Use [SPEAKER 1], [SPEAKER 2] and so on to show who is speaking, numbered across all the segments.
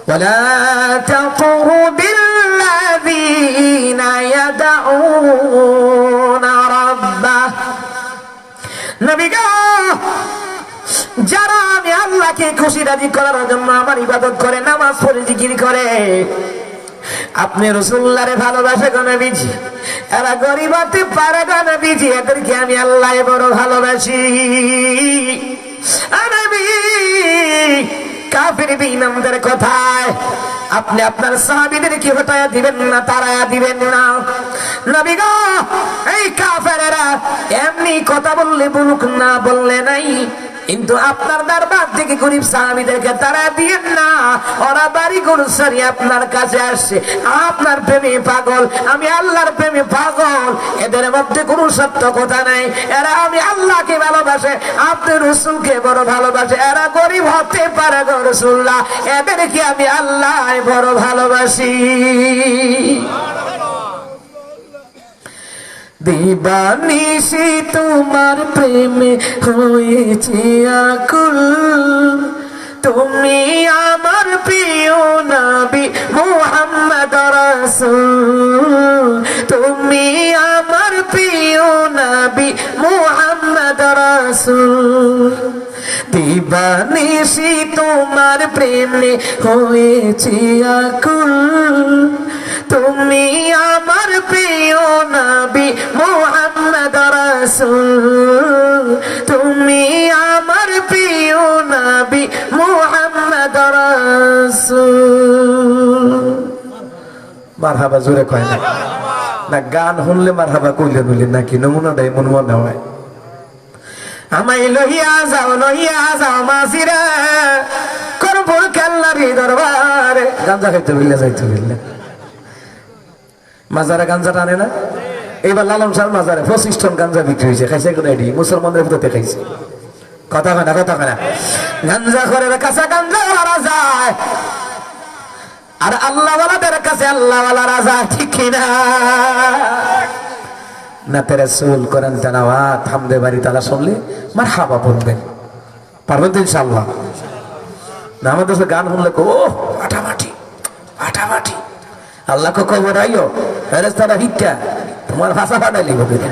[SPEAKER 1] ওয়ালা তাতুরুদিল্লাযীনা ইয়াদউনা রাব্বাহ। নবী গো, যারা আমি আল্লাহকে খুশি রাজি করার জন্য আমার ইবাদত করে, নামাজ পড়ে, জিকির করে, আপনি রাসূলুল্লাহরে ভালোবাসে গো নবীজি, এরা গরিব হতে পারে গো নবীজি, এদেরকে আমি আল্লাহ বড় ভালোবাসি। নবী, কাফির বেঈমানদের কথায় আপনি আপনার সাহাবীদেরকে হটায়া দিবেন না, তাড়ায়া দিবেন না। নবী গো, এই কাফেরেরা এমনি কথা বললে বলুক, না বললে নাই, কিন্তু আপনার দরবার থেকে গরিব সাহাবীদেরকে তাড়া দিয়েন না। ওরা বাড়ি গরু সারি আপনার কাছে আসছে, আপনার প্রেমে পাগল, আমি আল্লাহর প্রেমে পাগল, এদের মধ্যে কোনো সত্য কথা নাই। এরা আমি আল্লাহকে ভালোবাসে, আপনি রাসূলকে বড় ভালোবাসে। এরা গরিব হতে পারে গো রাসূলুল্লাহ, এদেরকে আমি আল্লাহ বড় ভালোবাসি। দিবানিশি তোমার প্রেমে হয়েছে আকুল, তুমি আমার প্রিয় নবী মুহাম্মদ রাসূল, তুমি আমার প্রিয় নবী মুহাম্মদ রাসূল। দিবানিশি তোমার প্রেমে হয়েছে আকুল, তুমি আমার প্রিয় নবী মুহাম্মদ রাসূল, তুমি আমার প্রিয় নবী মুহাম্মদ রাসূল। মারহাবা জোরে কয় না, না গান শুনলে মারহাবা কইলে বলি নাকি নমুনা দেয় মন মনে হয়। আমায় লইয়া যাও মাসিরা, করবুল কাল্লারি দরবারে। গাঞ্জা খাইতে বললে যাইতে বললে মাজারে গাঞ্জা টানে না? এইবার লালন শাহ মাজারে 25 টন গাঞ্জা বিক্রি হয়েছে, খাইছে কোন এডি মুসলমানদের ভিতরে খাইছে। কথা হয় না, কথা হয় না। গাঞ্জা করে কাছে গাঞ্জা ওরা যায়, আর আল্লাহ ওয়ালাদের কাছে আল্লাহ ওয়ালারা যায়, ঠিক কিনা? না তেরে রাসূল কোরআন তেলাওয়াত হামদে বাড়ি তালা শুনলে মারহাবা বলবেন, পারবেন তো ইনশাআল্লাহ? না আমাদের গান শুনলে ও ফাটাফাটি ফাটাফাটি, আল্লাহকে খবর আইও ফেরেশতারা হিটটা তোমার ভাষা ফাটাইলি হবে না।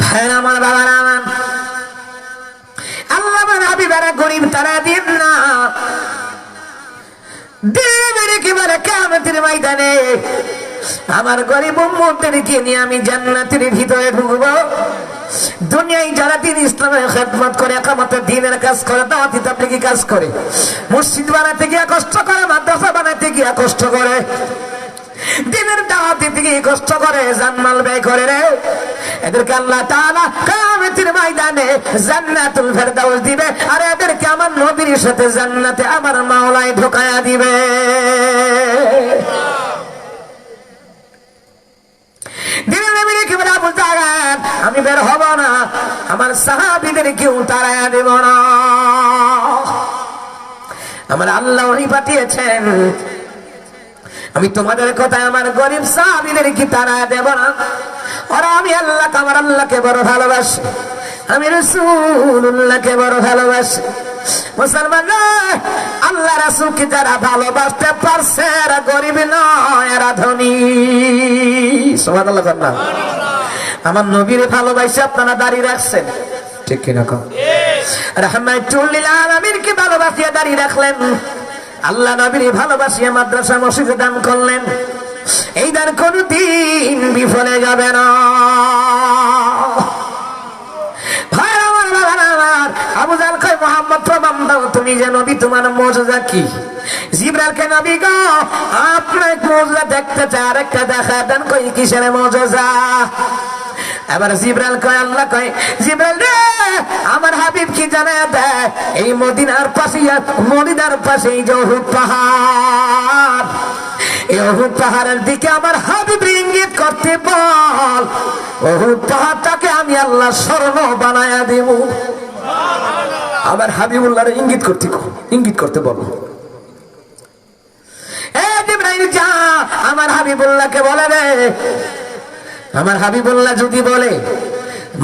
[SPEAKER 1] ভাইরা আমার, বাবারা আমার, আল্লাহ আমার হাবিবেরা গরিব তারা দিন না, দেবের একেবারে কিয়ামতের ময়দানে আমার গরিব উম্মতদেরকে নিয়ে আমি জান্নাতের ভিতরে ঢুকবো। দুনিয়ায় যারা দিন ইসলামের খেদমত করে, একামতের দ্বীনের কাজ করে, দাওয়াতি তাবলীগী কাজ করে, মসজিদ বানাতে গিয়ে কষ্ট করে, মাদ্রাসা বানাতে গিয়ে কষ্ট করে, দ্বীনের দাওয়াত দিতে গিয়ে কষ্ট করে, জানমাল ব্যয় করে রে, এদেরকে আল্লাহ তাআলা কিয়ামতের ময়দানে জান্নাতুল ফেরদাউস দিবে, আর এদেরকে আমার নবীর সাথে জান্নাতে আমার মাওলাই ঢোকায়া দিবে। আমি বের হব না, আমার সাহাবীদের কেউ তাড়ায়া দেব না। আমার আল্লাহ উনি পাঠিয়েছেন, আমি তোমাদের কথায় আমার গরিব সাহাবীদের কি তাড়ায়া দেব না? ওরা আমি আল্লাহ, আমার আল্লাহকে বড় ভালোবাসে, আমি রাসূলুল্লাহকে বড় ভালোবাসি। মুসলমান আল্লাহ রাসূলকে যারা ভালোবাসতে পারছে এরা গরিব নয়, এরা ধনী। সুবহানাল্লাহ। আমার নবীরে ভালোবাসে আপনারা দাঁড়িয়ে রাখছেন, ঠিক কিনা? রাহমাতুল লিল আলামিনকে ভালোবাসিয়া দাঁড়িয়ে রাখলেন, আল্লাহ নবীরে ভালোবাসিয়া মাদ্রাসা মসজিদে দান করলেন। এই দান কোনদিন বিফলে যাবে না। ভাই আমার, বাবা আমার, আবু জাহল কয় মুহাম্মদ প্রমাণ দাও তুমি যে নবী, তোমার মুজিজা কি? জিবরাইল কে নবী গো আপনার মুজিজা দেখতে চাই, আরেকটা দেখা দেন। কই কিসের মুজিজা? এবার জিবরাইল কয়, আল্লাহ কয় জিবরাইল রে আমার হাবিব কি জানায় দেয়, এই মদিনার পাশে এই যে উহুদ পাহাড়, এই উহুদ পাহাড়ের দিকে আমার হাবিব ইঙ্গিত করতে বল, উহুদ পাহাড়টাকে আমি আল্লাহ স্বর্ণ বানায়া দেব। আমার হাবিবুল্লাহর ইঙ্গিত করতে বল। জিবরাইল যা আমার হাবিবুল্লাহকে বলে রে, আমার হাবিবুল্লাহ যদি বলে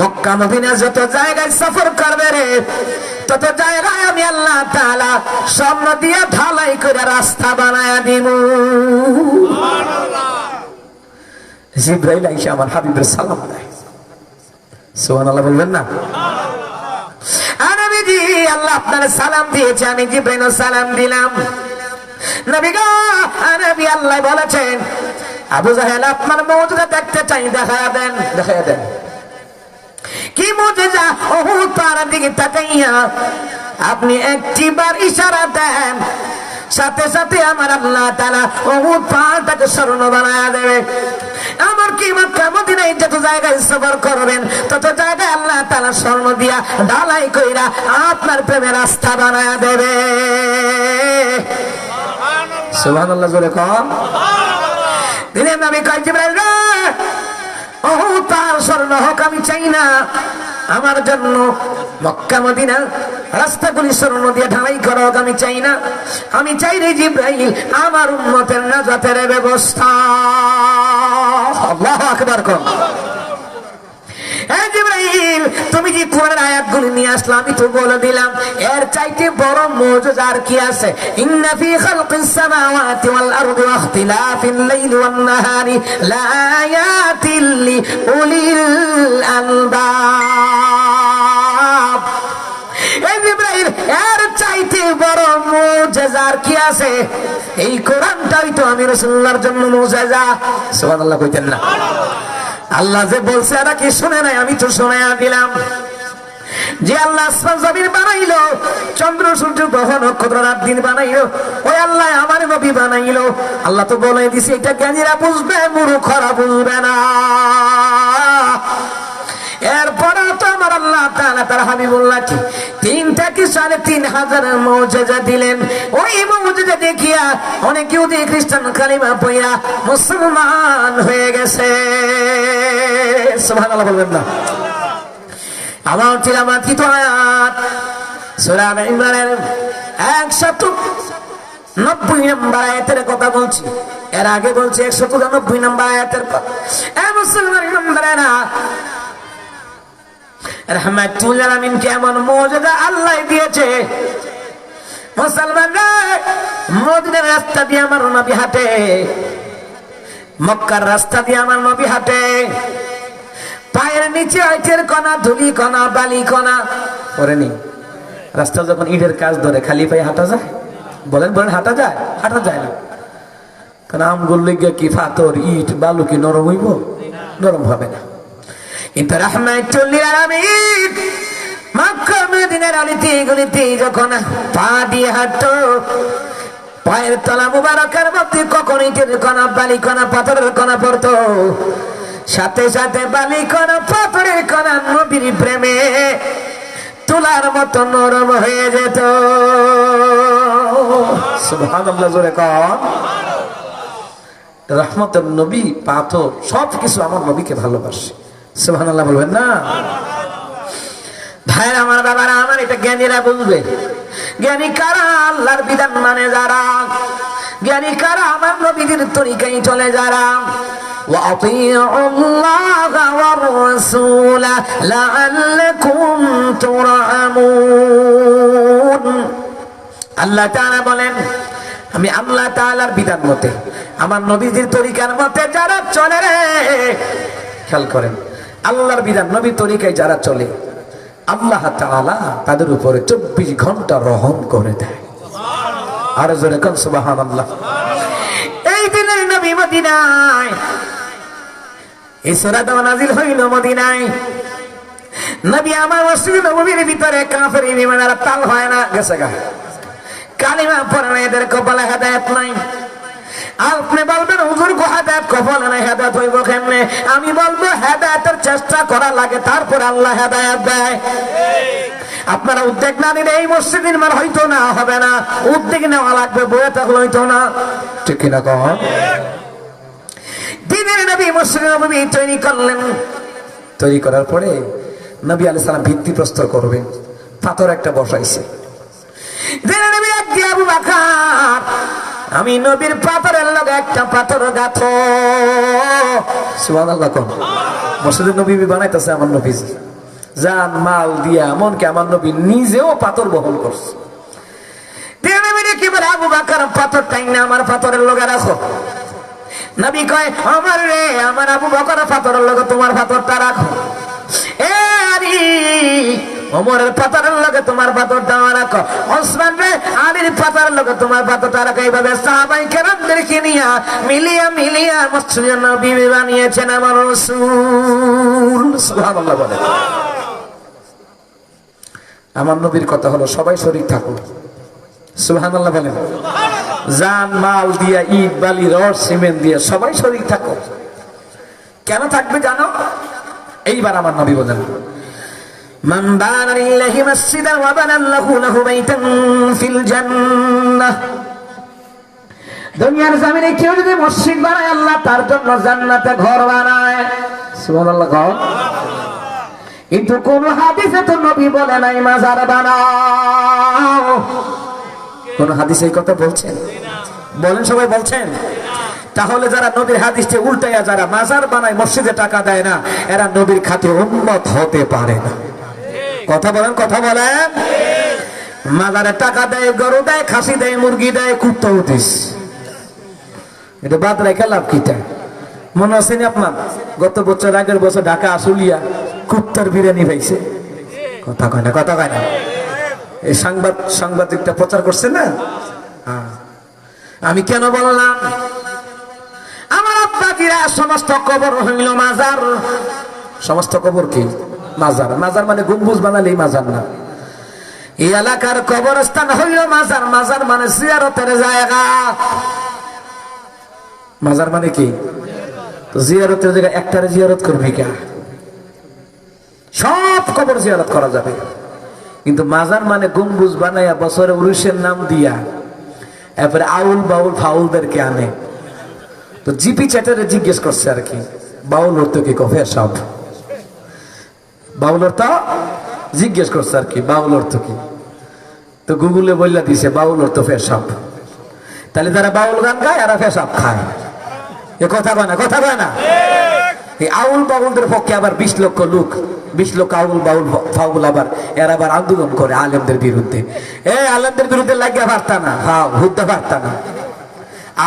[SPEAKER 1] মক্কা মদিনা যত জায়গায় সফর করবে রে, তত জায়গায় আমি আল্লাহ তাআলা স্বর্ণ দিয়া ঢালাই করে রাস্তা বানায়া দিব। জিবরাইল আইসা আমার হাবিবের সালাম দেয়, সুবহানাল্লাহ বলবেন না? নবীজি আল্লাহ আপনার সালাম দিয়েছে, আমি জিবরাইল সালাম দিলাম। নবী গো, নবী আল্লাহ বলেছেন আবু জাহেল আপনার মুজিজা দেখতে চাই, দেখায়া দেন। দেখায়া দেন কি মুজিজা? ওহুদ পাহাড়ের দিকে তাকাইয়া আপনি একটিবার ইশারা দেন, সাথে সাথে আমার আল্লাহ তাআলা ওহুদ পাহাড়টাকে স্বর্ণ বানায়া দেবে। আমার কি মক্কা মদিনায় যত জায়গায় সফর করবেন তত জায়গায় আল্লাহ তাআলা স্বর্ণ দিয়া ঢালাই কইরা আপনার প্রেমের রাস্তা বানায়া দেবে। সুবহানাল্লাহ জোরে কম। দিলেন নবী কয় জিবরাইল রে, ওহুদ পাহাড় স্বর্ণ হোক আমি চাই না, আমার জন্য মক্কা মদিনা রাস্তাগুলি স্বর্ণ দিয়ে ঢালাই করা হোক আমি চাই না। আমি চাই রে জিবরাইল আমার উম্মতের নাজাতের ব্যবস্থা। আল্লাহু আকবার কোন। জিবরাইল তুমি যে কোরআনের আয়াতগুলি নিয়ে আসলে আমি তো বলে দিলাম, এর চাইতে বড় মুজিজা আর কি আছে? ইন্না ফি খালকিস সামাওয়াতি ওয়াল আরদি ওয়া ইখতিলাফিল লাইলি ওয়ান নাহারি লাআয়াতিল লিউলিল আলবাব। এই জিবরাইল এর চাইতে বড় মুজিজা আর কি আছে? এই কোরআনটাই তো আমি রাসূলুল্লাহর জন্য মুজিজা। সুবহানাল্লাহ কইতেন না? আল্লাহ যে বলছে এরা কি শুনে নাই? আমি তো শোনায়া দিলাম। যে আল্লাহ আসমান জমিন বানাইলো, চন্দ্র সূর্য গ্রহ নক্ষত্র রাত দিন বানাইলো, ওই আল্লাহ আমার নবী বানাইলো। আল্লাহ তো বলে দিছে এটা জ্ঞানীরা বুঝবে, মূর্খরা বুঝবে না। এরপরে তো আমার আল্লাহ তাআলা তার হাবিবুল্লাহকে 3,500 মুজিজা দিলেন। ওই মুজিজা দেখিয়া অনেক ইহুদি খ্রিস্টান কালিমা পড়িয়া মুসলমান হয়ে গেছে। সুবহানাল্লাহ বলবেন না? আমার তিলাওয়াতকৃত আয়াত সূরা আলে ইমরানের 190 নম্বর আয়াতের কথা বলছি। এর আগে বলছি 190 নম্বর আয়াতের কথা। এই মুসলমান নম্বরেরা রহমাতুল আলামিন কেমন মুজিজা আল্লাহ দিয়েছে। মুসলমানরা মদিনার রাস্তা দিয়ে আমার নবী হাঁটে, মক্কার রাস্তা দিয়ে আমার নবী হাঁটে, পায়ের নিচে ইটের কণা, ধুলি কণা, বালি কণা পড়েনি। রাস্তা যখন ইটের কাজ ধরে খালি পায়ে হাঁটা যায়? বলেন বলেন, হাঁটা যায়? হাঁটা যায় না, কারণ আমগুলো লেগে কি পাথর ইট বালু কি নরম হইব? নরম হবে না। কিন্তু রাহমাতুল আলামিন মক্কা মদিনার অলিতে গলিতে যখন পা দিয়ে হাঁটতো, পায়ের তলা মুবারকের মধ্যে কখন ইটের কণা, বালি কণা, পাথরের কণা পড়তো, সাথে সাথে বালি কণা, পাথরের কণা নবীর প্রেমে তুলার মতো নরম হয়ে যেত। সুবহানাল্লাহ জোরে কর। রহমতের নবী, পাথর সবকিছু আমার নবীকে ভালোবাসে। সুবহানাল্লাহ বলবেন না? ভাই আমার, বাবারা আমার, এটা জ্ঞানীরা বুঝবে। জ্ঞানী কারা? আল্লাহর বিধান মানে যারা। জ্ঞানী কারা? আমার নবীর তরিকায় চলে যারা। ওয়াতিউল্লাহ ওয়ার রাসূল লাআল্লাকুম তুরহামুন। আল্লাহ তাআলা বলেন, আমি আল্লাহ তাআলার বিধান মতে, আমার নবীর তরিকার মতে যারা চলে রে, খেয়াল করেন, আল্লাহর বিধান নবীর তরিকায় যারা চলে, আল্লাহ তাআলা তাদের উপরে 24 ঘন্টা রহম করে দেয়। আর জোরে কোন সুবহানাল্লাহ। এই দিনের নবী মদিনায়, এই সূরাটা নাযিল হইল মদিনায়। নবী আমার মসজিদে নববীর ভিতরে কাফের ঈমানদার তাল হয় না, গেছে গা, কালিমা পড়ে না, এদের কপালে হেদায়েত নাই। আপনি বলবেন হুজুর গো হেদায়েত কপালে নাই, হেদায়েত হইব কেমনে? আমি বলবো হেদায়েতের চেষ্টা করা লাগে, তারপর আল্লাহ হেদায়েত দেয়। আপনারা উদ্যোগ না নিলে এই মসজিদ নির্মাণ হইতো না, হবে না। উদ্যোগ নেওয়া লাগবে, বয়ে থাকলে হইতো না, ঠিক কিনা কন? দিনের নবী মসজিদ নববী তৈরি করলেন। তৈরি করার পরে নবী আলাইহিস সালাম ভিত্তি প্রস্তর করবেন, পাথর একটা বসাইছে। দিনের নবী একদিন আবু বকর, আমি নবীর পাথরের লগে একটা পাথর গাঁথো। সুবহানাল্লাহ কোন। মসজিদে নবী বানাইতেছে আমার নবীজি, জান মাল দিয়া, এমনকি আমার নবী নিজেও পাথর বহন করছে। দিনের এবার আবু বকর পাথর টাইনা আমার পাথরের লগে রাখো। নবী কয় আমার রে, আমার আবু বকর পাথরের লগে তোমার পাথরটা রাখো। এ আলী, ওমরের পাথরের লগে তোমার পাথরটা রাখো। ওসমান রে, আলীর পাথরের লগে তোমার পাথরটা রাখো। এইভাবে সাহাবায়ে কেরামদেরকে নিয়া মিলিয়া মসজিদে নবী বানিয়েছেন আমার রাসূল। সুবহানাল্লাহ বলে। আমার নবীর কথা হলো সবাই শরীক থাকো। সুবহানাল্লাহ বলেন। জান মাল দিয়া, ইট বালি রড সিমেন্ট দিয়ে সবাই শরীক থাকো। কেন থাকবে জানো? এইবার আমার নবী বলেন, মান বানা লিল্লাহি মাসজিদান ওয়া বানাল্লাহু লাহু বাইতান ফিল জান্নাহ। দুনিয়ার জমিনে কেউ যদি মসজিদ বানায়, আল্লাহ তার জন্য জান্নাতে ঘর বানায়। সুবহানাল্লাহ। ঘর। কিন্তু কোন হাদিসে তো নবী বলে নাই মাজার বানাও। কোন হাদিসে এই কথা বলছেন? বলেন, সবাই বলছেন? তাহলে যারা নবীর হাদিসে উল্টাইয়া যারা মাজার বানায়, মসজিদে টাকা দেয় না, এরা নবীর খাতে উম্মত হতে পারে না। কথা বলেন, কথা বলেন। মাজারে টাকা দেয়, গরু দেয়, খাসি দেয়, মুরগি দেয়, কুত্তা উঠিস, এটা বাদ রেখে লাভ কিটা? মনে আছেন আপনার গত বছর, আগের বছর ঢাকা আশুলিয়া কুত্তার বিরিয়ানি পাইছে। কথা কয় না, কথা কয় না। এই সাংবাদিকটা প্রচার করছে না। আমি কেন বললাম? আমার আব্বাজিরা সমস্ত কবর হইল মাজার। সমস্ত কবর কি? মাজার। মাজার মানে গম্বুজ বানালেই মাজার না। এই এলাকার কবরস্থান হইল মাজার। মাজার মানে জিয়ারতের জায়গা। মাজার মানে কি? জিয়ারতের জায়গা। একটারে জিয়ারত করবি কে? সব কবর জিয়ারত করা যাবে, কিন্তু মাজার মানে গম্বুজ বানাইয়া বছরে উরুষের নাম দিয়া এরপরে আউল বাউল ফাউলদেরকে আনে। তো জিপি চ্যাটারে জিজ্ঞেস করছে আর কি, বাউল অর্থ কি? কফে সব বাউল অর্থ জিজ্ঞেস করছে আর কি, বাউল অর্থ কি? তো গুগলে বললা দিছে বাউল অর্থ ফেসাব। তাহলে যারা বাউল গান গায় এরা ফেসাব খায়। এ কথা কয় না, কথা কয় না। এই আউল বাউলদের পক্ষে আবার 20 লক্ষ লোক, 20 লক্ষ আউল বাউল ফাউল আবার এরা আবার আন্দোলন করে আলেমদের বিরুদ্ধে। আলেমদের বিরুদ্ধে লাগিয়া পারতা না, হুদ্দা পারতা না।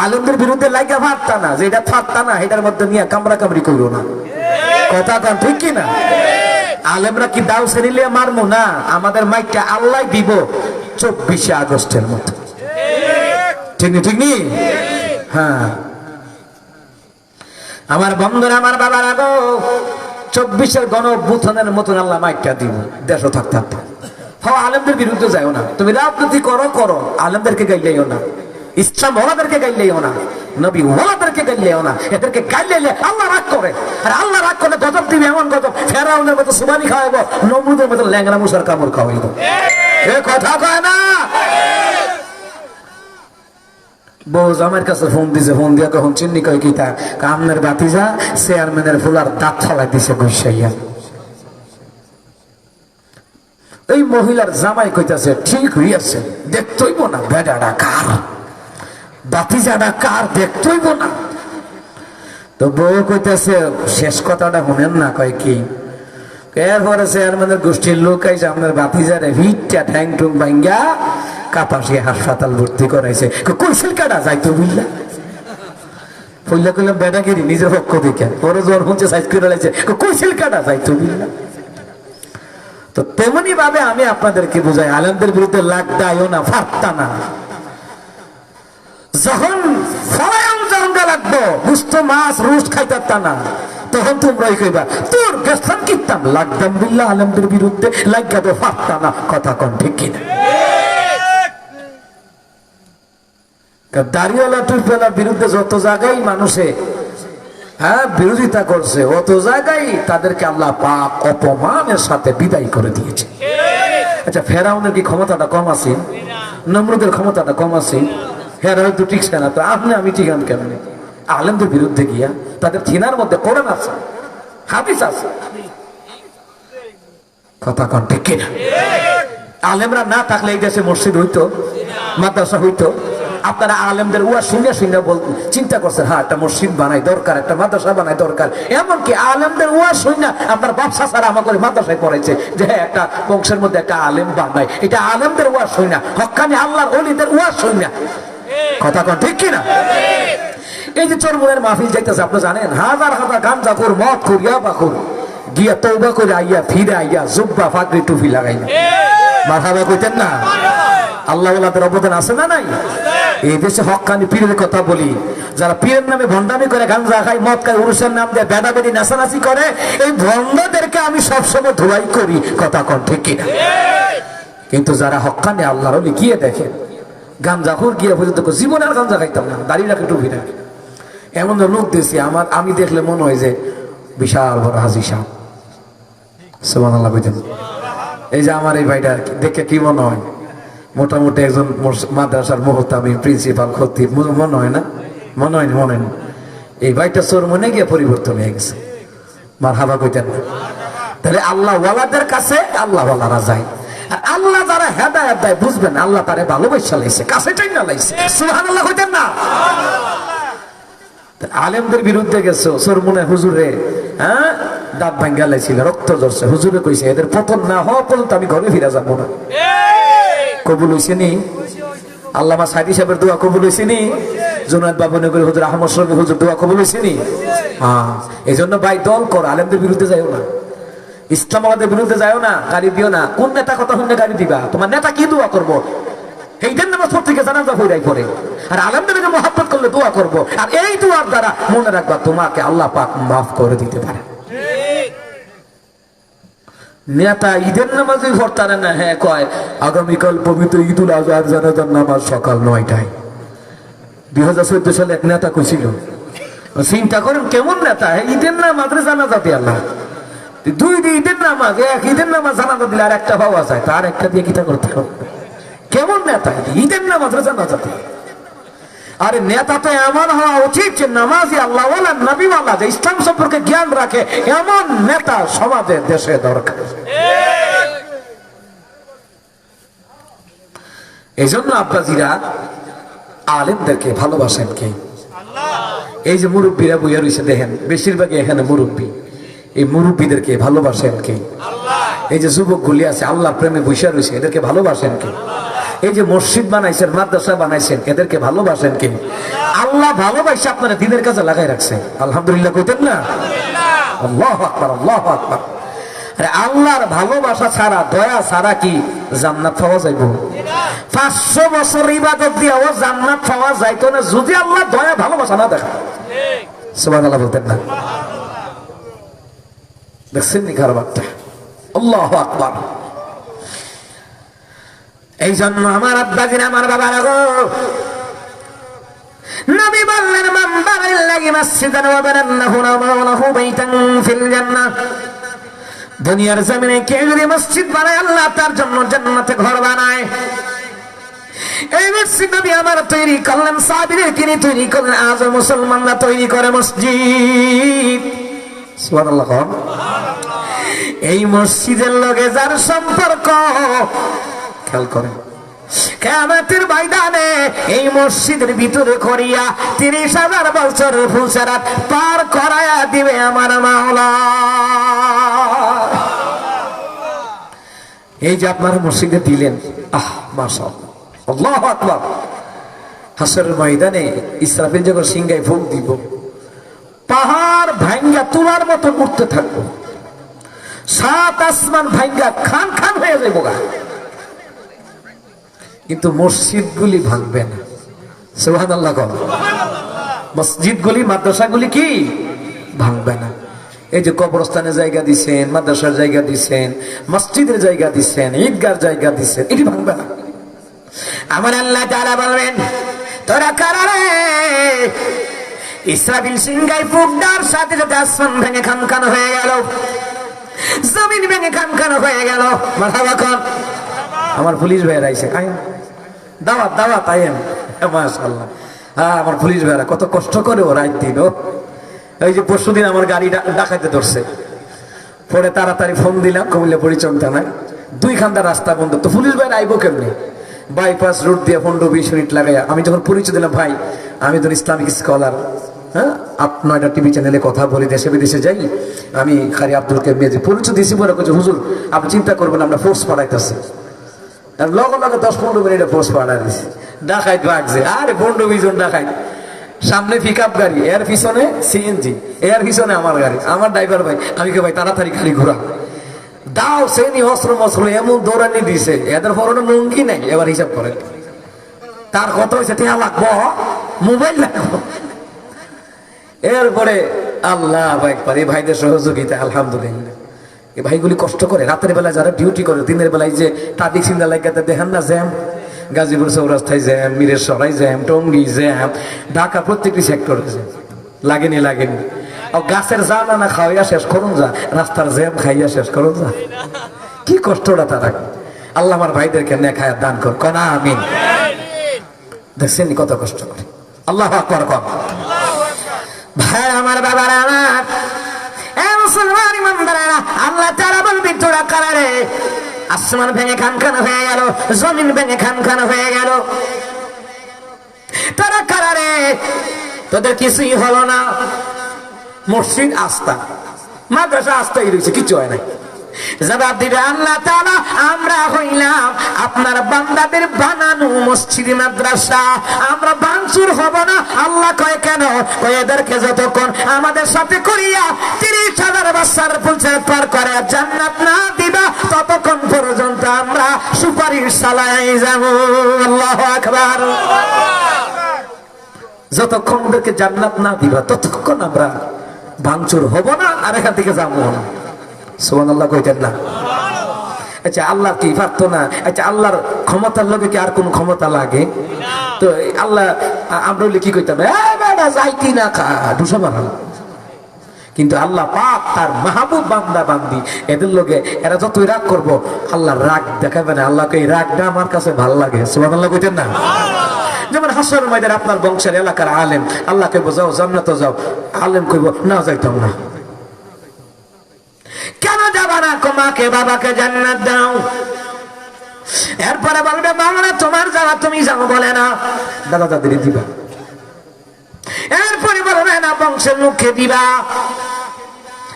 [SPEAKER 1] আলেমদের বিরুদ্ধে লাগিয়া পারতা না, যেটা পারতা না এটার মধ্যে নিয়ে কামড়া কামড়ি করো না। কথা কন ঠিক কি না? আলেমরা কি দাও শ্রেণীলে মারমু না? আমাদের মাইকটা আল্লাহ দিব 24শে আগস্টের মতো। ঠিক নি? ঠিক নি? হ্যাঁ আমার বন্ধুরা, আমার বাবার আগো 24-এর গণ অভ্যুত্থানের মতন আল্লাহ মাইকটা দিব। দেশও থাকতে আলেমদের বিরুদ্ধে যাও না। তুমি রাজনীতি করো, আলেমদেরকে গাইলেও না, ইসলাম ওলাদেরকে গাইলেও না, নবী ওলাদেরকে গাইলেও না। এদেরকে গাইলে আল্লাহ রাগ করে, আর আল্লাহ রাগ করলে গজব দিবে। এমন গজব, ফেরাউনের মতো সুবানি খাওয়াবো, নমরুদের মতো ল্যাংরা মুসার কামড় খাওয়াইবো। এ কথা কয় না। বউ আমার কাছে ফোন দিছে, ফোন দিয়া কখন চিন্নি কয় কি তা কামনের বাতিজা চেয়ারম্যানের ফুলার দাঁত ফালাই দিছে গুসাইয়া। এই মহিলার জামাই কইতাছে ঠিক হইয়াছে, দেখতইব না বেডাটা কার, বাতিজাটা কার দেখতইব না। তো বউ কইতাছে শেষ কথাটা শুনেন না। কয় কি? এরপরে চেয়ারম্যানের গোষ্ঠীর লোক আইছে আপনার বাতিজারে ভিটটা ঠ্যাং টুং ভাঙ্গা কাপাসিয়া হাসপাতাল ভর্তি করাইছে। কইছিল কাটা যাইতো বুঝলা? বললা কইলাম বেটাগিরি নিজের পক্ষ দিকে ওর জ্বর হচ্ছে সাইজ করে লাইছে। কইছিল কাটা যাইতো বুঝলা? তো তেমনি ভাবে আমি আপনাদেরকে বুঝাই, আলেমদের বিরুদ্ধে লাগদাইও না, ফাটতা না। যখন ফলায়ম জাঙ্গা লাগবো, গুস্ত মাছ রুস্ট খাইতাম না, তখন তোমরাই কইবা তোর গেছাম কিতাম লাগদাম বিল্লাহ আলেমদের বিরুদ্ধে লাগাবো, ফাটতা না। কথা কোন ঠিক কিনা? দাড়িওয়ালা টুপিওয়ালার বিরুদ্ধে যত জায়গায় মানুষে বিরোধিতা করছে, অত জায়গায় তাদেরকে আল্লাহ পাক অপমানের সাথে বিদায় করে দিয়েছে। আচ্ছা, ফেরাউনের কি ক্ষমতাটা কম আছে? নমরুদের ক্ষমতাটা কম আছে? হ্যাঁ হয়তো ঠিকছে না, তো আপনি আমি ঠিকান কেমন? আলেমদের বিরুদ্ধে গিয়া তাদের থিনার মধ্যে কোরআন আছে, হাদিস আছে। কথা কন ঠিক কিনা? আলেমরা না থাকলে এই দেশে মসজিদ হইতো, মাদ্রাসা হইতো, আপনারা আলেমদের ওয়া শুনে শুনে চিন্তা করছেন, হ্যাঁ একটা মসজিদ বানাই দরকার, একটা মাদ্রাসা বানাই দরকার। এমনকি আলেমদের ওয়া শুনে আপনার ব্যবসা ছাড়া আমাকে মাদ্রাসায় পড়াইছে যে হ্যাঁ একটা বংশের মধ্যে একটা আলেম বানাই। এটা আলেমদের ওয়া শুনে, হক্কানি আল্লাহর ওলিদের ওয়া শুনে। কথা কোন ঠিক কিনা? এই যে চরমুনের মাহফিল যাইতেছে, আপনি জানেন হাজার হাজার গাঞ্জাখোর, মদখোর, ইয়াবাখোর গিয়া তওবা করে আইয়া ফিরে আইয়া জুব্বা ফাগড়ি টুপি লাগাইয়া মারহাবা কইতেন না? আল্লাহ ওয়ালাদের অবদান আছে না নাই? এই দেশে হক্কানি পীরের কথা বলি, যারা পীরের নামে ভণ্ডামি করে, গাঞ্জা খায়, মদ খায়, উরুসের নাম দিয়ে বেদাবেদি নাচানাচি করে, এই ভণ্ডদেরকে আমি সবসময় ধোয়াই করি। কথা কোন ঠিক কিনা? কিন্তু যারা হক্কানি আল্লাহর ওলি গিয়ে দেখেন গাঞ্জাখোর গিয়ে পর্যন্ত জীবনে আর গাঞ্জা খাইতাম না, দাঁড়িয়ে রাখে টুপি রাখে, এমন লোক দেখছি আমার, আমি দেখলে মনে হয় যে বিশাল বড় হাজী সাহেব। সুবহানাল্লাহ বলেন। এই যে আমার এই ভাইটা দেখে কি মনে হয়? মোটামুটি একজন মাদ্রাসার মুহতামিম, প্রিন্সিপাল, খতিব মনে হয় না? মনে হয় না? মনে হয় না? এই ভাইটা চোর মনে গিয়ে পরিবর্তন হয়ে গেছে। মারহাবা কইতেন না? তাহলে আল্লাহ ওয়ালাদের কাছে আল্লাহ ওয়ালারা যায়, আর আল্লাহ যারা হেদায়েত দেয় বুঝবেন আল্লাহ তারে ভালোবাসা লাইছে, কাছে টাইনা লাইছে। সুবহানাল্লাহ কইতেন না? আলেমদের বিরুদ্ধে গেছো চোরমুনে হুজুরে, হ্যাঁ দাঁত ভাঙ্গা লাইছিল, রক্ত ঝরছে, হুজুরে কইছে এদের পতন না হওয়া পর্যন্ত আমি ঘরে ফিরে যাবো না। কবুল হইছে নি? আল্লামা সাইদি সাহেবের দোয়া কবুল হইছে নি? জুনায়েদ বাবনগরী হুজুর, আহমদ শরীফ হুজুর দোয়া কবুল হইছে নি? হ্যাঁ। এই জন্য ভাই দল কর, আলেমদের বিরুদ্ধে যাইও না, ইসলামাবাদের বিরুদ্ধে যাইও না, গাড়ি দিও না। কোন নেতা কথা শুনে গাড়ি দিবা? তোমার নেতা কি দোয়া করবো? এইটার নামাজ থেকে জানাজা হইরাই পড়ে, আর আলেমদেরকে মহব্বত করলে দোয়া করবো, আর এই দোয়ার দ্বারা মনে রাখবা তোমাকে আল্লাহ পাক মাফ করে দিতে পারে। নেতা ঈদের নামাজে পড়তারে না, হ্যাঁ কয় আগামীকাল পবিত্র ঈদুল আজহার জানাজার নামাজ সকাল 9টায়। 2014 সালে এক নেতা কইছিল, চিন্তা করেন কেমন নেতা, ঈদের নামাজে জানাজা দিয়ে আল্লাহ 2 দিন ঈদের নামাজ, এক ঈদের নামাজ জানাজা দিলে আর একটা পাওয়া যায়, তার একটা দিয়ে কিটা করতে হবে? কেমন নেতা ঈদের নামাজ জানাজা দিয়ে? আরে নেতা তো এমন হওয়া উচিত যে নামাজি, আল্লাহওয়ালা, নবীওয়ালা, যে ইসলাম সম্পর্কে জ্ঞান রাখে, এমন নেতা সমাজের দেশে দরকার। এই জন্য আব্বাজিরা আলেমদেরকে ভালোবাসেন কে? এই যে মুরব্বীরা বইয়া রয়েছে দেখেন, বেশিরভাগই এখানে মুরব্বী, এই মুরব্বীদেরকে ভালোবাসেন কে? এই যে যুবক গুলি আছে আল্লাহ প্রেমে বসে রয়েছে, এদেরকে ভালোবাসেন কে? এই যে মসজিদ বানাইছেন, মাদ্রাসা বানাইছেন, এদেরকে ভালোবাসেন কে? আল্লাহ ভালোবাসে আপনারা দিনের কাজে লাগাই রাখছে। আলহামদুলিল্লাহ কইতেন না? আল্লাহু আকবার, আল্লাহু আকবার। আরে আল্লাহর ভালোবাসা ছাড়া, দয়া ছাড়া কি জান্নাত পাওয়া যাইব? 500 বছর ইবাদত দিয়েও জান্নাত পাওয়া যাইতো না যদি আল্লাহ দয়া ভালোবাসা না দেখা। সুবহানাল্লাহ বলতেন না? দেখছেন নি কারবারটা? আল্লাহু আকবার। এই জন্য আমার আব্বাজিরা, আমার বাবারা গো, নবী বললেন মান বানাইল্লাহি মাসজিদান ওয়া বানাল্লাহু লাহু বাইতান ফিল জান্নাহ। দুনিয়ার জমিনে কেউ যদি মসজিদ বানায়, আল্লাহ তার জন্য জান্নাতে ঘর বানায়। এই মসজিদ নবী আমার তৈরি করলেন, সাহাবীরা কিনে তৈরি করলেন, আজ মুসলমানরা তৈরি করে মসজিদ। সুবহানাল্লাহ। এই মসজিদের লগে যার সম্পর্ক, খেয়াল করেন, কিয়ামতের ময়দানে এই মসজিদের ভিতরে করিয়া 30,000 বছর ফুলসেরাত পার করায়া দিবে আমার মাওলা। এই যে আপনারা মসজিদে দিলেন, আহ মাশাআল্লাহ, আল্লাহু আকবার। হাসরের ময়দানে ইসরাফিল যখন সিংহায় ফুঁক দিব, পাহাড় ভাঙ্গা তুলার মতো উঠতে থাকবো, 7 আসমান ভাঙ্গা খান খান হয়ে যাবো গা, কিন্তু মসজিদগুলি ভাঙবে না। সুবহানাল্লাহ। মসজিদগুলি, মাদ্রাসাগুলি কি ভাঙবে না? এই যে কবরস্থানের জায়গা দিচ্ছেন, মাদ্রাসার জায়গা দিচ্ছেন, মসজিদের জায়গা দিচ্ছেন, ঈদগার জায়গা দিচ্ছেন, এটি ভাঙবে না। আমার আল্লাহ তাআলা বলবেন, তোরা কারা রে? ইসরাফিল সিংহায় ফুঁক দেওয়ার সাথে সাথে আসমান ভেঙে খানখান হয়ে গেল, জমিন ভেঙে খানখান হয়ে গেল। মারহাবা কর। আমার পুলিশ ভাইয়েরা আইছে, আইন দাওয়াত দাওয়াত, আইন। মাশাআল্লাহ। হ্যাঁ, আমার পুলিশ ভাইয়েরা কত কষ্ট করে ও রাত দিন। এই যে পরশুদিন আমার গাড়ি ডাকাইতে ধরছে, পরে তাড়াতাড়ি ফোন দিলাম কুমিল্লা পরিচয় থানায়, 2 খান্দার রাস্তা বন্ধ, তো পুলিশ ভাইয়েরা আইবো কেমনি? বাইপাস রুট দিয়ে 15-20 মিনিট লাগাইয়া আমি যখন পরিচয় দিলাম, ভাই আমি তো ইসলামিক স্কলার, হ্যাঁ 8-9টা টিভি চ্যানেলে কথা বলি, দেশে বিদেশে যাই, আমি খালি আব্দুলকে মেয়ে পরিচয় দিয়েছি বলে কিছু, হুজুর আপনি চিন্তা করবেন আমরা ফোর্স পাঠাইতেছি, লগে লগে 10-15 মিনিটে ফোর্স পাঠাই দিয়েছি। ডাকাইত ভাগছে, আরে 15-20 জন ডাকাইত, সামনে পিক আপ গাড়ি, এর পিছনে সিএনজি, এর পিছনে আমার গাড়ি, আমার ড্রাইভার ভাই, আমি কে ভাই তাড়াতাড়ি খালি ঘোরা দাও, শ্রেণী অস্ত্র মস্ত্র এমন দৌড়ানি দিছে, এদের পরনে লুঙ্গি নাই। এবার হিসাব করেন তার কত হয়েছে, টিয়া লাগবো, মোবাইল লাগবো। এরপরে আল্লাহ একবার এই ভাইদের সহযোগিতা আলহামদুলিল্লাহ, এই ভাইগুলি কষ্ট করে, রাতের বেলা যারা ডিউটি করে, দিনের বেলায় যে ট্রাফিক সিগন্যাল লাগাতে দেখেন না জ্যাম, গাজীপুর চৌরাস্তায় জ্যাম, মিরের সরাই জ্যাম, টঙ্গী জ্যাম, ঢাকা প্রত্যেকটি সেক্টরে জ্যাম, লাগেনি গাছের যা না খাওয়াইয়া শেষ করুন যা, রাস্তার জ্যাম খাইয়া শেষ করুন যা, কি কষ্টটা তারা। আল্লাহ আমার ভাইদেরকে নেখায় দান কর, কনা আমিন। দেখছেন কত কষ্ট করে, আল্লাহ আকবার কর। ভাই আমার, বাবারা আমার, মুসলমান ইমানদারেরা, আল্লাহ তাআলা বলবেন তোরা কারা রে? আসমান ভেঙে খানখান হয়ে গেল, জমিন ভেঙে খানখান হয়ে গেল, তারা কারা রে? তোদের কিছুই হলো না, মসজিদ আস্থা, মাদ্রাসা আস্থাই রয়েছে, কিছু হয় নাই। জবাব দিবে আল্লাহ তাআলা, আমরা হইলাম আপনার বান্দাদের বানানো মসজিদ মাদ্রাসা, আমরা ভাঙচুর হব না। আল্লাহ কয় কেন? কয় এদেরকে যতক্ষণ আমাদের সাথে করিয়া 30,000 বছর পঞ্চায়েত পার করে জান্নাত না দিবা, ততক্ষণ পর্যন্ত আমরা সুপারিশ চালাই যাব। আল্লাহু আকবার। যতক্ষণ ওদেরকে জান্নাত না দিবা ততক্ষণ আমরা ভাঙচুর হব না, আর এখান থেকে যাবো না। সুবহানাল্লাহ কইতেন না? আচ্ছা আল্লাহ কি পারতো না? আচ্ছা আল্লাহর ক্ষমতার লোকে কি আর কোন ক্ষমতা লাগে? তো আল্লাহ আমরা কি কইতাম, যাইতি না ঢুসা বানানো। কিন্তু আল্লাহ পাক তার মাহবুব বান্দা বান্দি এদের লোকে এরা যতই রাগ করবো, আল্লাহ রাগ দেখাবে না। আল্লাহকে এই রাগটা আমার কাছে ভালো লাগে। সুবহানাল্লাহ কইতেন না? যেমন হাসরের ময়দানে আপনার বংশের এলাকার আলেম, আল্লাহকে বোঝাও জান্নাতে যাও, আলেম কইব না যাইতাম না। কেন যাবা না? মাকে বাবাকে জান্নাত দাও। এরপরে বলবে বাংলা তোমার যাওয়া, তুমি যাও বলে না, দাদা দাদির দিবা। এরপরে বলবে না বংশের মুখে দিবা,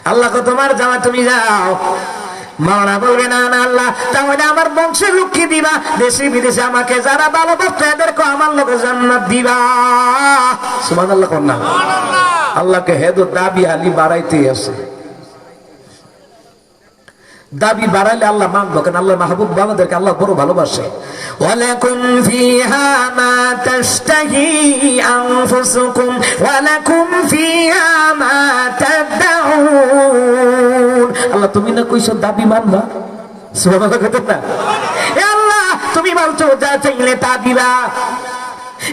[SPEAKER 1] আল্লাহকে তোমার যাওয়া তুমি যাও। মাওলা বলবে না না আল্লাহ, তাহলে আমার বংশের লক্ষ্মী দিবা, দেশে বিদেশে আমাকে যারা ভালোবাসতো এদেরকে আমার লোকে জান্নাত দিবা। সুবহানাল্লাহ কোন না? আল্লাহকে হেদ দাবি আলী বাড়াইতে আছে, দাবি বাড়াইলে আল্লাহ মানবো, কারণ আল্লাহ মাহবুব বাবাদেরকে আল্লাহ বড় ভালোবাসে। ওয়ালাকুম ফিহা মা তাশতাহি আনফুসুকুম ওয়ালাকুম ফিহা মা তাদউন। আল্লাহ তুমি না কইছো দাবি মানবা? সুবহানাল্লাহ কইতে না? এ আল্লাহ তুমি বলছো যা চাইলে তা দিবা,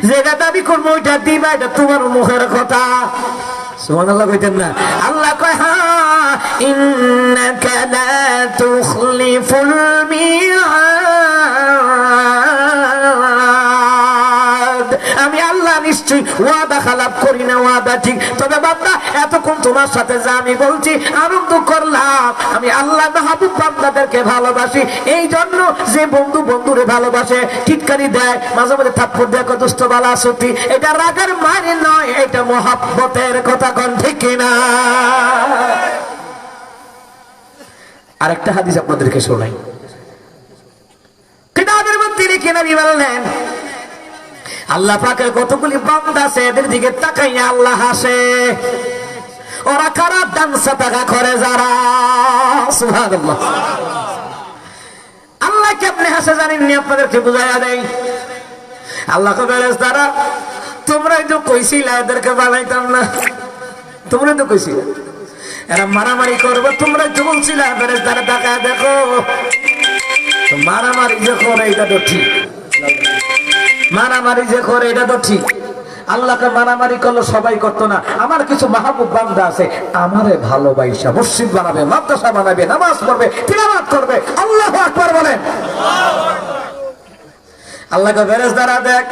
[SPEAKER 1] যেটা দাবি করবো ওইটা দিবা, এটা তোমার মুখের কথা। সুবহানাল্লাহ কইতেন না? আল্লাহ কয় হ্যাঁ, ইন্নাকা লা তুখলিফুল মিআদ। আমি আল্লাহ নিশ্চয়ই ওয়াদা খালাপ করি না, ওয়াদা ঠিক। তবে বান্দা এতক্ষণ তোমার সাথে যা আমি বলছি আনন্দ করলাম, আমি আল্লাহ মাহবুব বান্দাদেরকে ভালোবাসি। এই জন্য যে বন্ধু বন্ধুরে ভালোবাসে, টিটকারি দেয়, মাঝে মাঝে থাপ্পড় দেয়, দুষ্ট বালা সত্যি, এটা রাগের মানে নয়, এটা মহাব্বতের কথা। কোন ঠিক কিনা? আরেকটা হাদিস আপনাদেরকে শোনাই, কিতাবের মধ্যে লিখে নবী বললেন আল্লাহ পাকের কতগুলি বান্দা আছে, এদের দিকে তাকাইয়া আল্লাহ হাসে। ওরা কারা? দান সাদাকা করে যারা। সুবহানাল্লাহ। আল্লাহ কেমনে হাসে জানেননি? আপনাদেরকে বুঝাইয়া দেই। আল্লাহ কে ফেরেশতারা, তোমরাই তো কইছিলা এদেরকে বানাইতাম না, তোমরাই তো কইছিলা এরা মারামারি করবো, তোমরাই তো বলছিলা। ফেরেশতারা তাকায় দেখো, মারামারি যে করে এটা তো ঠিক, মারামারি যে করে এটা তো ঠিক। আল্লাহকে মারামারি করলো সবাই করতো না। আমার কিছু মাহবুব বান্দা আছে, আমারে ভালোবাসা মসজিদ বানাবে, মাদ্রাসা বানাবে, নামাজ পড়বে, তিলাওয়াত করবে। আল্লাহু আকবার বলেন। আল্লাহকে ফেরেশতারা দেখ,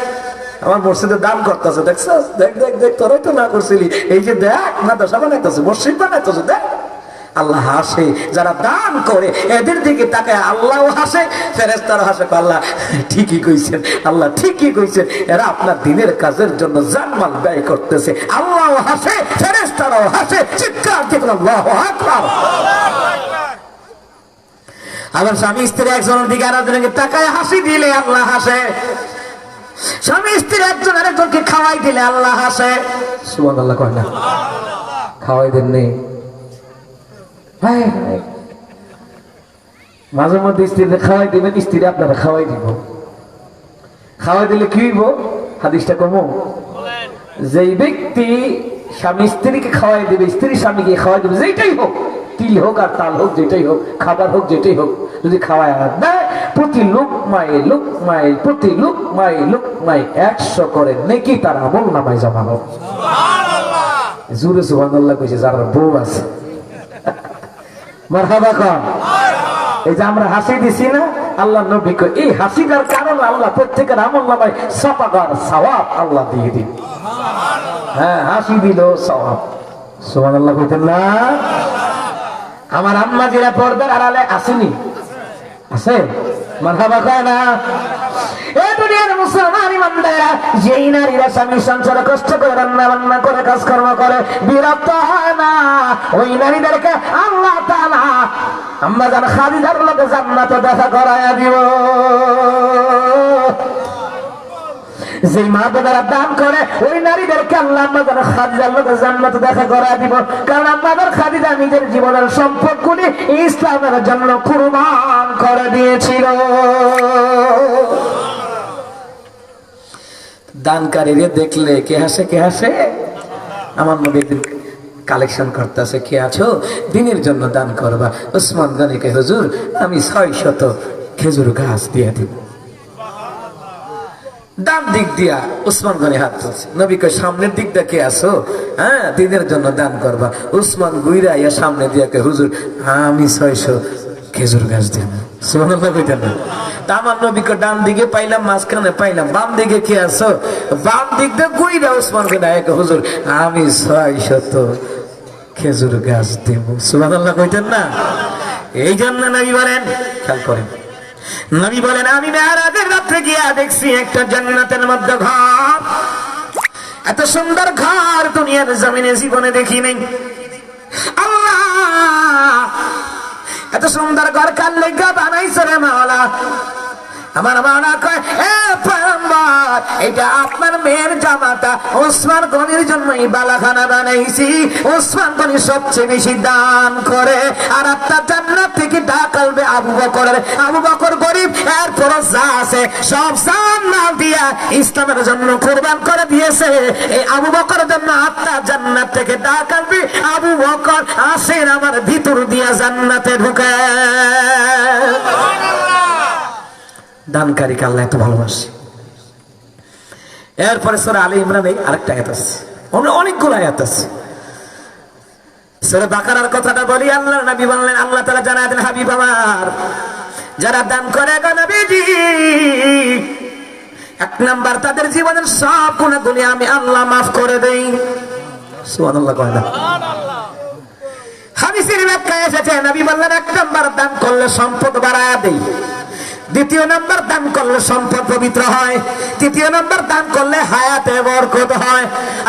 [SPEAKER 1] আমার মসজিদে দান করতেছে, দেখছস? দেখ দেখ দেখ, তোরাই তো না করছিলি, এই যে দেখ মাদ্রাসা বানাইতেছে, মসজিদ বানাইতেছে, দেখ আল্লাহ হাসে, যারা দান করে এদের দিকে তাকায় আল্লাহও হাসে, ফেরেশতারাও হাসে। আল্লাহ ঠিকই কইছেন, আল্লাহ ঠিকই কইছেন, এরা আপনার দিনের কাজের জন্য জানমাল ব্যয় করতেছে। আল্লাহও হাসে, ফেরেশতারাও হাসে। চিৎকার দিয়ে আল্লাহু আকবার। আবার স্বামী স্ত্রী একজনের দিকে আরেকজনকে তাকায় হাসি দিলে আল্লাহ হাসে। স্বামী স্ত্রী একজন আরেকজনকে খাওয়াই দিলে আল্লাহ হাসে। সুবহানাল্লাহ কয় না? খাওয়াই দেন নেই, মাঝে মধ্যে স্ত্রীকে খাওয়াই দিবেন, স্ত্রী আপনারা খাওয়াই দিব। খাওয়াই দিলে কি হইব? হাদিসটা কমো, যেই ব্যক্তি স্বামী স্ত্রীকে খাওয়াই দেবে, স্ত্রী স্বামীকে খাওয়াই দেবে, যেটাই হোক, তিল হোক আর তাল হোক, যেটাই হোক, খাবার হোক, যেটাই হোক, যদি খাওয়ায় আর দেয়, প্রতি লোকমায় লোকমায়, প্রতি লোকমায় লোকমায় 100 করে নেকি তার আমল নামায় জমা হোক। জোরে সুবহানাল্লাহ কইছে যারা বউ আছে। মারহাবা কর। এই যে আমরা হাসি দিছি না, আল্লাহ নবী কই এই হাসিটার কারণে আল্লাহ প্রত্যেকের আমল নামায় সওয়াব সওয়াব আল্লাহ দিয়ে দিন। হ্যাঁ, হাসি দিল সওয়াব। সুবহানাল্লাহ কইতেন না? আমার আম্মা যারা পর্দার আড়ালে আসেনি, আছে? মারহাবা কয় না? এই দুনিয়ার মুসলমান ইমানদাররা, যেই নারীরা স্বামী সংসারে কষ্ট করে রান্না বান্না করে কাজকর্ম করে বিরক্ত হয় না, ওই নারীদেরকে আল্লাহ তাআলা আম্মা জান খাদিজার লগে জান্নাতে দেখা করায়া দিব। যে মা বোনেরা দান করে ওই নারীদেরকে আল্লাহ আম্মা জান খাদিজার লগে জান্নাতে দেখা করায়া দিব। কারণ আম্মা জান খাদিজা নিজের জীবনের সম্পদগুলি ইসলামের জন্য কুরবান করে দিয়েছিল। দানকারীরে দেখলে কে হাসে? কে হাসে? আমার নবী কালেকশন করতেছে, কে আছো দিনের জন্য দান করবা? ওসমান গনিকে হুজুর আমি 600 খেজুর গাছ দিয়ে দিব। ডান দিক দিয়া ওসমান গনি হাত তুলছে। নবী কয় সামনের দিক দিয়ে কে আছো? হ্যাঁ, দিনের জন্য দান করবা। ওসমান গুইরা ইয়া সামনে দিয়া কে হুজুর আমি 600 খেজুর গাছ দিব। সুবহানাল্লাহ কইতেন না? তা আমার নবীকে ডান দিকে পাইলাম, মাঝখানে পাইলাম, বাম দিকে কে আছো? বাম দিক দিয়ে গুইরা ওসমান গনি কে হুজুর আমি 600 খেজুর গাছ দেব। সুবহানাল্লাহ কইতেন না? এই জন্য নবী বলেন, খেয়াল করেন, নবী বলেন আমি মেরাজের রাতে গিয়া দেখছি একটা জান্নাতের মধ্যে ঘর, এত সুন্দর ঘর দুনিয়ার জমিনে জীবনে দেখি নাই। আল্লাহ এত সুন্দর ঘর কার লাগা বানাইছে রে মাওলা? আমার মাওলা কয় এ পয়গম্বর, এটা আপনার মেয়ের জামাতা ওসমান গনির জন্য এই বালাখানা বানাইছি। ওসমান গনি সবচেয়ে বেশি দান করে, আর আপনার জান্নাত থেকে ডাকালবে আবু বকরের। আবু বকর গরিব, এরপর যা আছে সব জান্নাত দিয়া ইসলামের জন্য কুরবান করে দিয়েছে। এই আবু বকরের জন্য আপনার জান্নাত থেকে ডাকালবে আবু বকর আসেন আমার ভিতর দিয়া জান্নাতে ঢুকে। দানকারীকে আল্লাহ এত ভালোবাসে। এরপরে সূরা আলে ইমরানে আরেকটা আয়াত আছে, অনেকগুলো আয়াত আছে। সূরা বাকারার কথাটা বলি, আল্লাহর নবী বললেন, আল্লাহ তাআলা জানায় দেন হাবিব আমার, যারা দান করে গো নবীজি, 1 নাম্বার তাদের জীবনের সব গুনাহগুলি আমি আল্লাহ মাফ করে দেই। সুবহানাল্লাহ কয় না? হাদিসের ব্যাখ্যায় এসেছে, নবী বললেন 1 নাম্বার দান করলে সম্পদ বাড়ায়া দেই, 2 নাম্বার দান করলে সম্পদ পবিত্র হয়, 3 নাম্বার দান করলে হায়াতে বরকত হয়। আর